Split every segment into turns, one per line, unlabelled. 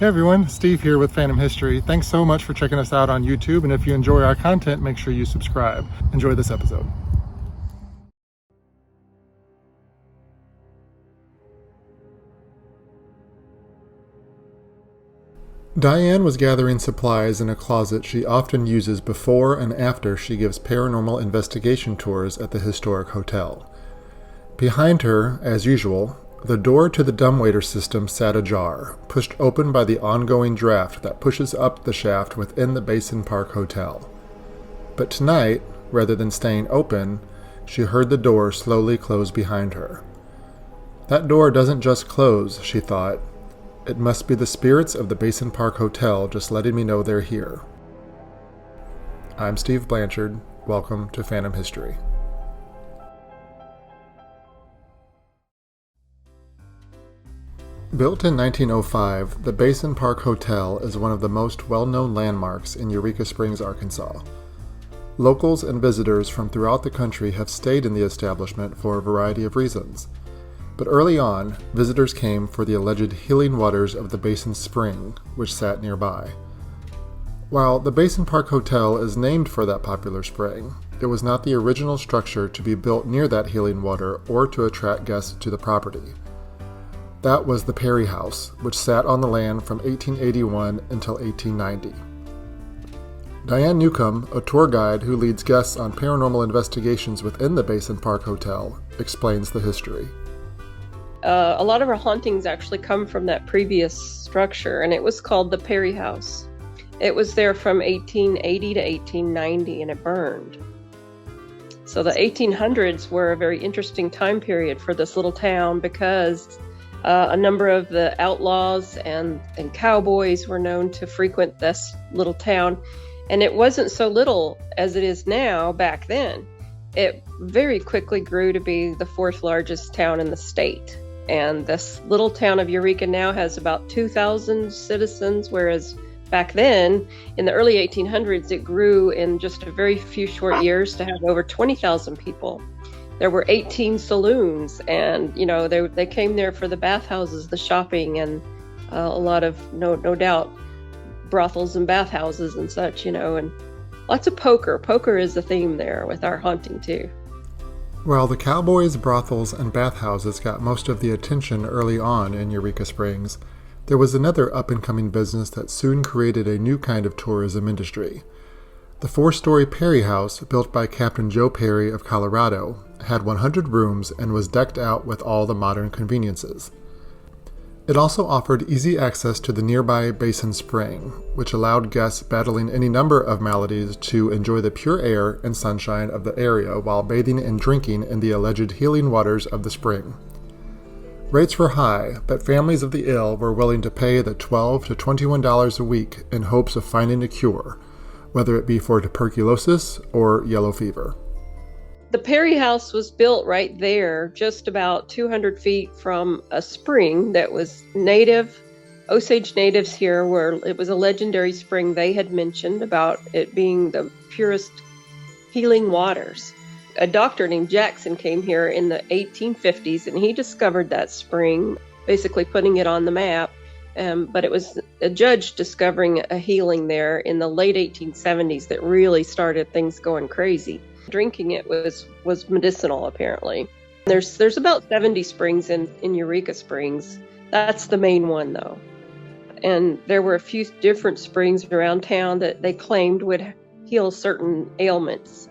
Hey everyone, Steve here with Phantom History. Thanks so much for checking us out on YouTube, and if you enjoy our content, make sure you subscribe. Enjoy this episode. Diane was gathering supplies in a closet she often uses before and after she gives paranormal investigation tours at the historic hotel. Behind her, as usual, the door to the dumbwaiter system sat ajar, pushed open by the ongoing draft that pushes up the shaft within the Basin Park Hotel. But tonight, rather than staying open, she heard the door slowly close behind her. That door doesn't just close, she thought. It must be the spirits of the Basin Park Hotel just letting me know they're here. I'm Steve Blanchard. Welcome to Phantom History. Built in 1905, the Basin Park Hotel is one of the most well-known landmarks in Eureka Springs, Arkansas. Locals and visitors from throughout the country have stayed in the establishment for a variety of reasons. But early on, visitors came for the alleged healing waters of the Basin Spring, which sat nearby. While the Basin Park Hotel is named for that popular spring, it was not the original structure to be built near that healing water or to attract guests to the property. That was the Perry House, which sat on the land from 1881 until 1890. Diane Newcomb, a tour guide who leads guests on paranormal investigations within the Basin Park Hotel, explains the history.
A lot of our hauntings actually come from that previous structure, and it was called the Perry House. It was there from 1880 to 1890, and it burned. So the 1800s were a very interesting time period for this little town because a number of the outlaws and cowboys were known to frequent this little town. And it wasn't so little as it is now back then. It very quickly grew to be the fourth largest town in the state. And this little town of Eureka now has about 2,000 citizens, whereas back then, in the early 1800s, it grew in just a very few short years to have over 20,000 people. There were 18 saloons, and they came there for the bathhouses, the shopping, and a lot of no doubt brothels and bathhouses and such, and lots of poker. Poker is the theme there with our haunting too.
While the cowboys, brothels, and bathhouses got most of the attention early on in Eureka Springs, there was another up-and-coming business that soon created a new kind of tourism industry. The 4-story Perry House, built by Captain Joe Perry of Colorado, had 100 rooms and was decked out with all the modern conveniences. It also offered easy access to the nearby Basin Spring, which allowed guests battling any number of maladies to enjoy the pure air and sunshine of the area while bathing and drinking in the alleged healing waters of the spring. Rates were high, but families of the ill were willing to pay the $12 to $21 a week in hopes of finding a cure, whether it be for tuberculosis or yellow fever.
The Perry House was built right there, just about 200 feet from a spring that was native. Osage natives here it was a legendary spring they had mentioned about it being the purest healing waters. A doctor named Jackson came here in the 1850s, and he discovered that spring, basically putting it on the map. But it was a judge discovering a healing there in the late 1870s that really started things going crazy. Drinking it was medicinal, apparently. There's about 70 springs in Eureka Springs. That's the main one, though. And there were a few different springs around town that they claimed would heal certain ailments.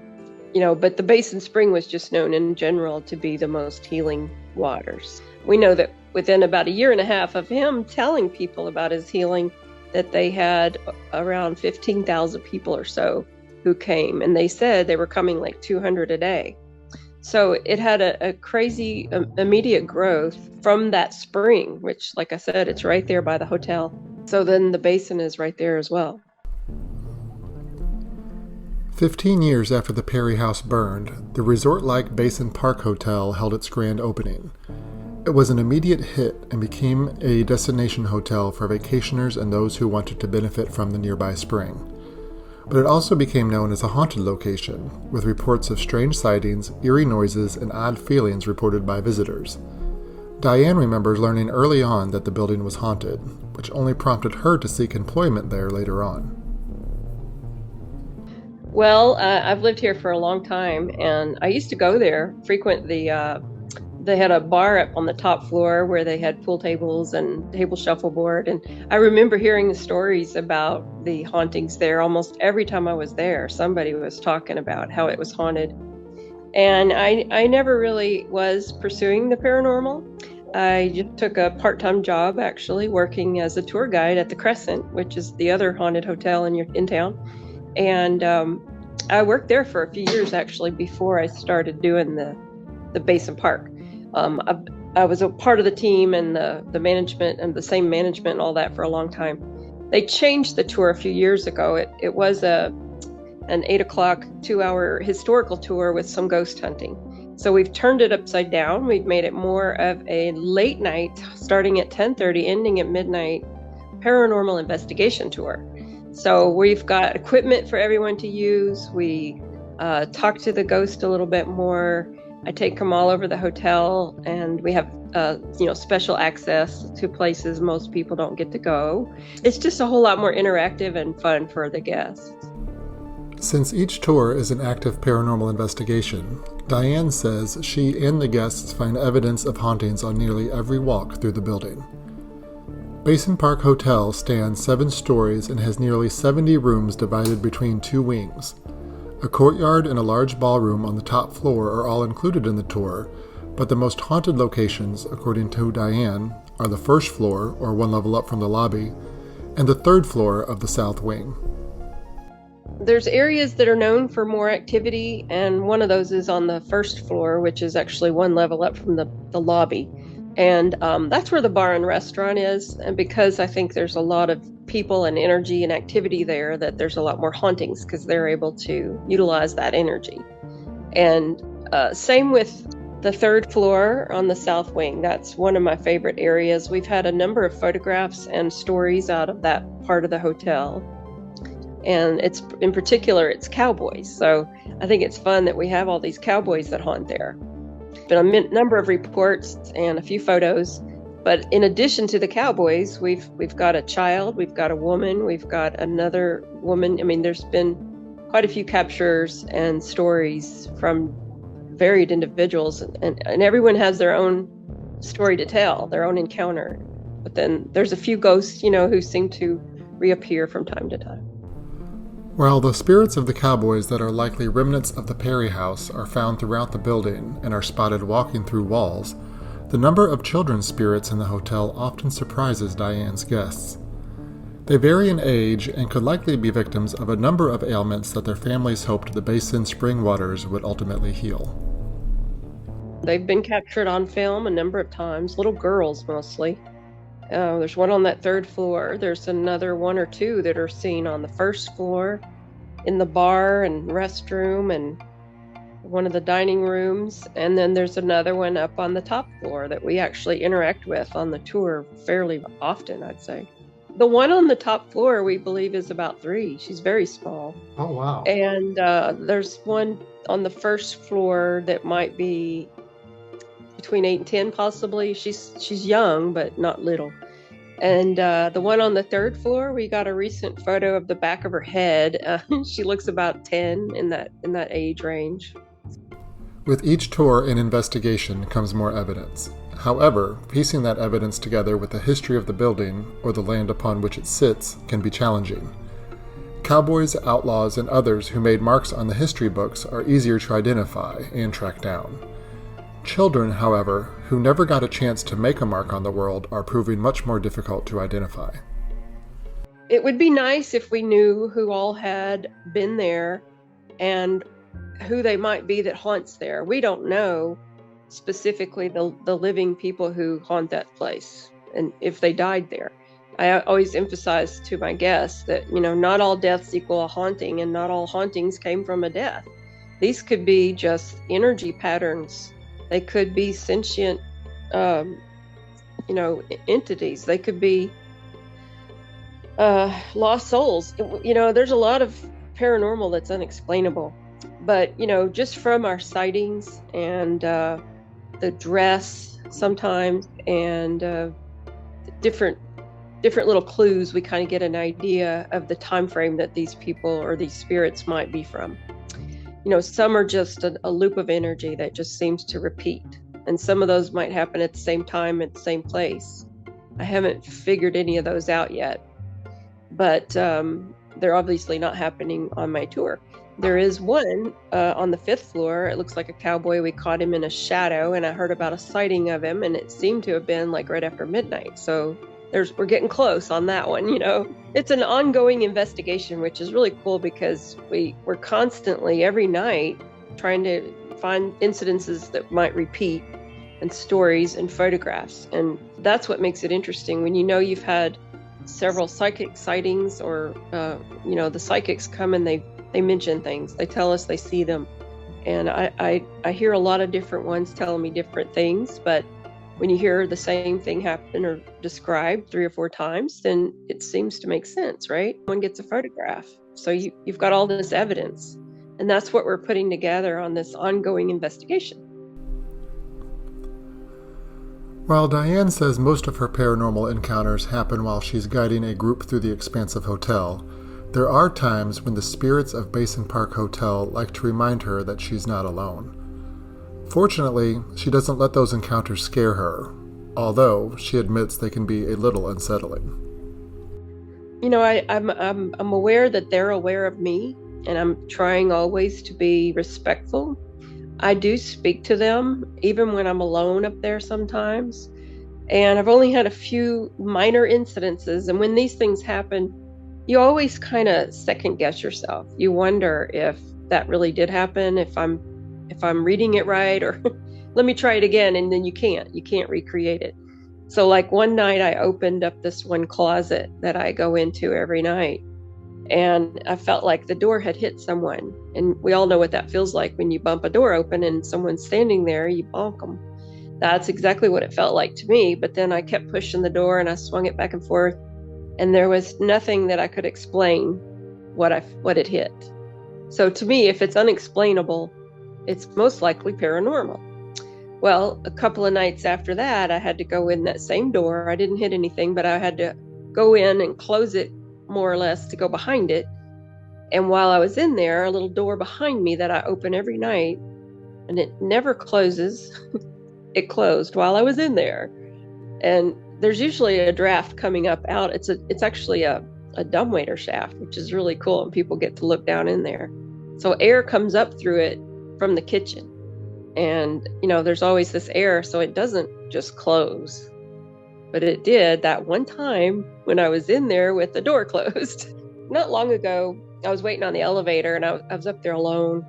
But the Basin Spring was just known in general to be the most healing waters. We know that within about a year and a half of him telling people about his healing, that they had around 15,000 people or so who came, and they said they were coming like 200 a day. So it had a crazy immediate growth from that spring, which, like I said, it's right there by the hotel. So then the basin is right there as well.
15 years after the Perry House burned, the resort-like Basin Park Hotel held its grand opening. It was an immediate hit and became a destination hotel for vacationers and those who wanted to benefit from the nearby spring. But it also became known as a haunted location, with reports of strange sightings, eerie noises, and odd feelings reported by visitors. Diane remembers learning early on that the building was haunted, which only prompted her to seek employment there later on.
Well, I've lived here for a long time, and I used to go there, frequent they had a bar up on the top floor where they had pool tables and table shuffleboard. And I remember hearing the stories about the hauntings there. Almost every time I was there, somebody was talking about how it was haunted. And I never really was pursuing the paranormal. I just took a part-time job, actually, working as a tour guide at the Crescent, which is the other haunted hotel in town. And I worked there for a few years, actually, before I started doing the Basin Park. I was a part of the team and the management and the same management and all that for a long time. They changed the tour a few years ago. It was an 8 o'clock, 2-hour historical tour with some ghost hunting. So we've turned it upside down. We've made it more of a late night, starting at 10:30, ending at midnight, paranormal investigation tour. So we've got equipment for everyone to use. We talk to the ghost a little bit more. I take them all over the hotel, and we have special access to places most people don't get to go. It's just a whole lot more interactive and fun for the guests.
Since each tour is an active paranormal investigation, Diane says she and the guests find evidence of hauntings on nearly every walk through the building. Basin Park Hotel stands 7 stories and has nearly 70 rooms divided between 2 wings. A courtyard and a large ballroom on the top floor are all included in the tour, but the most haunted locations, according to Diane, are the first floor, or one level up from the lobby, and the 3rd floor of the south wing.
There's areas that are known for more activity, and one of those is on the 1st floor, which is actually one level up from the lobby. And that's where the bar and restaurant is. And because I think there's a lot of people and energy and activity there, that there's a lot more hauntings because they're able to utilize that energy. And same with the 3rd floor on the south wing. That's one of my favorite areas. We've had a number of photographs and stories out of that part of the hotel. And in particular, it's cowboys. So I think it's fun that we have all these cowboys that haunt there. Been a number of reports and a few photos, but in addition to the cowboys, we've got a child, we've got a woman, we've got another woman. I mean, there's been quite a few captures and stories from varied individuals, and everyone has their own story to tell, their own encounter. But then there's a few ghosts, who seem to reappear from time to time.
While the spirits of the cowboys that are likely remnants of the Perry House are found throughout the building and are spotted walking through walls, the number of children's spirits in the hotel often surprises Diane's guests. They vary in age and could likely be victims of a number of ailments that their families hoped the basin spring waters would ultimately heal.
They've been captured on film a number of times, little girls mostly. There's one on that 3rd floor. There's another 1 or 2 that are seen on the 1st floor in the bar and restroom and one of the dining rooms. And then there's another one up on the top floor that we actually interact with on the tour fairly often, I'd say. The one on the top floor, we believe, is about 3. She's very small.
Oh, wow.
And there's one on the 1st floor that might be between 8 and 10, possibly. She's young, but not little. And the one on the 3rd floor, we got a recent photo of the back of her head. She looks about 10 in that age range.
With each tour and investigation comes more evidence. However, piecing that evidence together with the history of the building or the land upon which it sits can be challenging. Cowboys, outlaws, and others who made marks on the history books are easier to identify and track down. Children, however, who never got a chance to make a mark on the world are proving much more difficult to identify.
It would be nice if we knew who all had been there and who they might be that haunts there. We don't know specifically the living people who haunt that place and if they died there. I always emphasize to my guests that, not all deaths equal a haunting, and not all hauntings came from a death. These could be just energy patterns. They could be sentient, entities. They could be lost souls. There's a lot of paranormal that's unexplainable. But, just from our sightings and the dress, sometimes, and different little clues. We kind of get an idea of the time frame that these people or these spirits might be from. Some are just a loop of energy that just seems to repeat, and some of those might happen at the same time at the same place. I haven't figured any of those out yet, but they're obviously not happening on my tour. There is one on the 5th floor. It looks like a cowboy. We caught him in a shadow, and I heard about a sighting of him, and it seemed to have been like right after midnight. So we're getting close on that one. It's an ongoing investigation, which is really cool because we're constantly every night trying to find incidences that might repeat, and stories and photographs. And that's what makes it interesting when you've had several psychic sightings, or the psychics come and they mention things. They tell us they see them. And I hear a lot of different ones telling me different things, but when you hear the same thing happen or described 3 or 4 times, then it seems to make sense, right? One gets a photograph. So you've got all this evidence. And that's what we're putting together on this ongoing investigation.
While Diane says most of her paranormal encounters happen while she's guiding a group through the expansive hotel, there are times when the spirits of Basin Park Hotel like to remind her that she's not alone. Fortunately, she doesn't let those encounters scare her, although she admits they can be a little unsettling.
I'm aware that they're aware of me, and I'm trying always to be respectful. I do speak to them, even when I'm alone up there sometimes. And I've only had a few minor incidences. And when these things happen, you always kind of second guess yourself. You wonder if that really did happen, if I'm reading it right, or let me try it again. And then you can't recreate it. So like one night I opened up this one closet that I go into every night, and I felt like the door had hit someone. And we all know what that feels like when you bump a door open and someone's standing there, you bonk them. That's exactly what it felt like to me. But then I kept pushing the door and I swung it back and forth, and there was nothing that I could explain what it hit. So to me, if it's unexplainable, it's most likely paranormal. Well, a couple of nights after that, I had to go in that same door. I didn't hit anything, but I had to go in and close it more or less to go behind it. And while I was in there, a little door behind me that I open every night, and it never closes. It closed while I was in there. And there's usually a draft coming up out. It's actually a dumbwaiter shaft, which is really cool, and people get to look down in there. So air comes up through it from the kitchen. And, there's always this air, so it doesn't just close. But it did that one time when I was in there with the door closed. Not long ago, I was waiting on the elevator, and I was up there alone,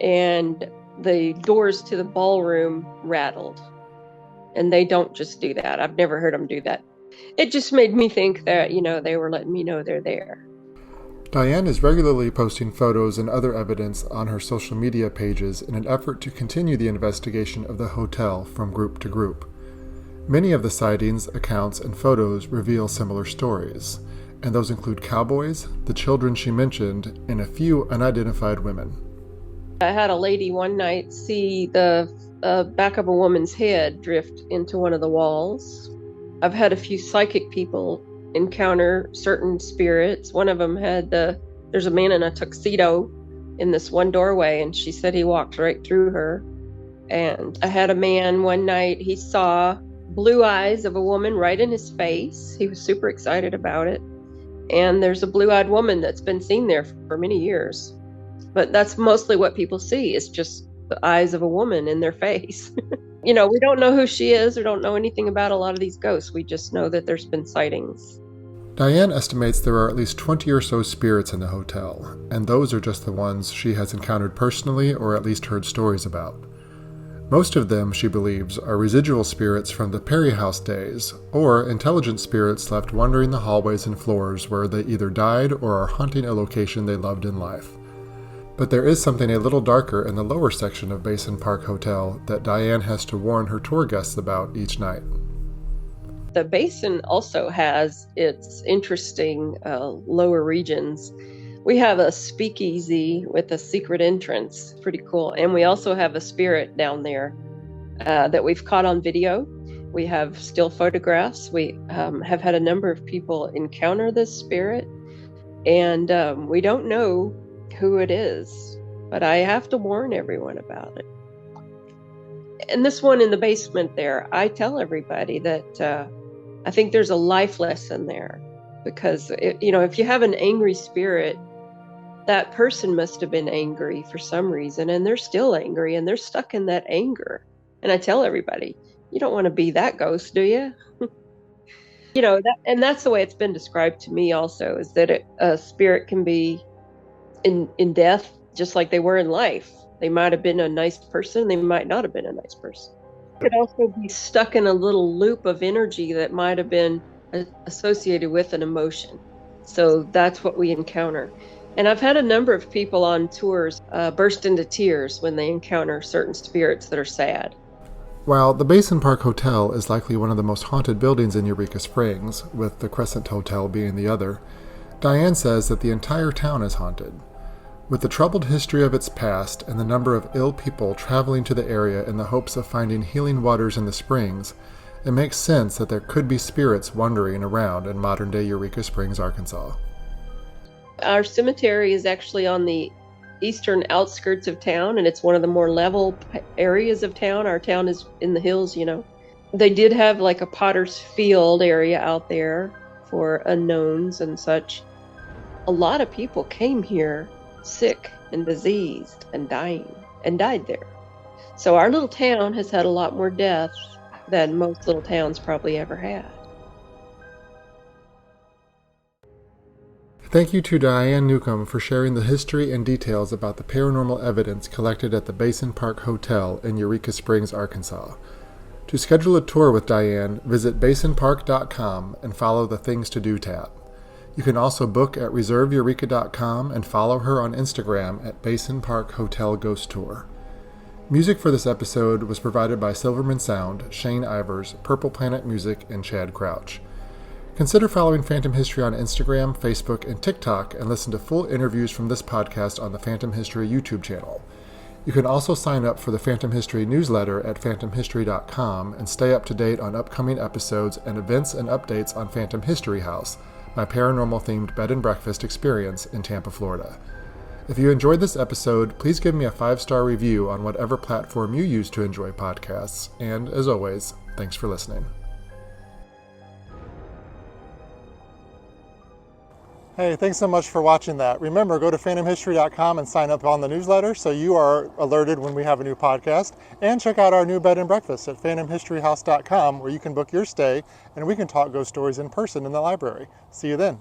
and the doors to the ballroom rattled. And they don't just do that. I've never heard them do that. It just made me think that, they were letting me know they're there.
Diane is regularly posting photos and other evidence on her social media pages in an effort to continue the investigation of the hotel from group to group. Many of the sightings, accounts, and photos reveal similar stories, and those include cowboys, the children she mentioned, and a few unidentified women.
I had a lady one night see the back of a woman's head drift into one of the walls. I've had a few psychic people encounter certain spirits. One of them there's a man in a tuxedo in this one doorway, and she said he walked right through her. And I had a man one night, he saw blue eyes of a woman right in his face. He was super excited about it. And there's a blue-eyed woman that's been seen there for many years. But that's mostly what people see, is just the eyes of a woman in their face. We don't know who she is or don't know anything about a lot of these ghosts. We just know that there's been sightings.
Diane estimates there are at least 20 or so spirits in the hotel, and those are just the ones she has encountered personally or at least heard stories about. Most of them, she believes, are residual spirits from the Perry House days, or intelligent spirits left wandering the hallways and floors where they either died or are haunting a location they loved in life. But there is something a little darker in the lower section of Basin Park Hotel that Diane has to warn her tour guests about each night.
The Basin also has its interesting lower regions. We have a speakeasy with a secret entrance. Pretty cool. And we also have a spirit down there. that we've caught on video. We have still photographs. We have had a number of people encounter this spirit, and we don't know who it is, but I have to warn everyone about it. And this one in the basement there, I tell everybody that I think there's a life lesson there, because if you have an angry spirit, that person must have been angry for some reason, and they're still angry, and they're stuck in that anger. And I tell everybody, you don't want to be that ghost, do you? And that's the way it's been described to me also, is that a spirit can be in death just like they were in life. They might have been a nice person, they might not have been a nice person. Could also be stuck in a little loop of energy that might have been associated with an emotion. So that's what we encounter. And I've had a number of people on tours burst into tears when they encounter certain spirits that are sad.
While the Basin Park Hotel is likely one of the most haunted buildings in Eureka Springs, with the Crescent Hotel being the other, Diane says that the entire town is haunted. With the troubled history of its past and the number of ill people traveling to the area in the hopes of finding healing waters in the springs, it makes sense that there could be spirits wandering around in modern-day Eureka Springs, Arkansas.
Our cemetery is actually on the eastern outskirts of town, and it's one of the more level areas of town. Our town is in the hills, They did have like a potter's field area out there for unknowns and such. A lot of people came here sick and diseased and dying and died there. So our little town has had a lot more deaths than most little towns probably ever had.
Thank you to Diane Newcomb for sharing the history and details about the paranormal evidence collected at the Basin Park Hotel in Eureka Springs, Arkansas. To schedule a tour with Diane, visit basinpark.com and follow the Things to Do tab. You can also book at reserveeureka.com and follow her on Instagram at Basin Park Hotel Ghost Tour. Music for this episode was provided by Silverman Sound, Shane Ivers, Purple Planet Music, and Chad Crouch. Consider following Phantom History on Instagram, Facebook, and TikTok, and listen to full interviews from this podcast on the Phantom History YouTube channel. You can also sign up for the Phantom History newsletter at phantomhistory.com and stay up to date on upcoming episodes and events and updates on Phantom History House, my paranormal-themed bed and breakfast experience in Tampa, Florida. If you enjoyed this episode, please give me a 5-star review on whatever platform you use to enjoy podcasts, and as always, thanks for listening. Hey, thanks so much for watching that. Remember, go to phantomhistory.com and sign up on the newsletter so you are alerted when we have a new podcast. And check out our new bed and breakfast at phantomhistoryhouse.com, where you can book your stay and we can talk ghost stories in person in the library. See you then.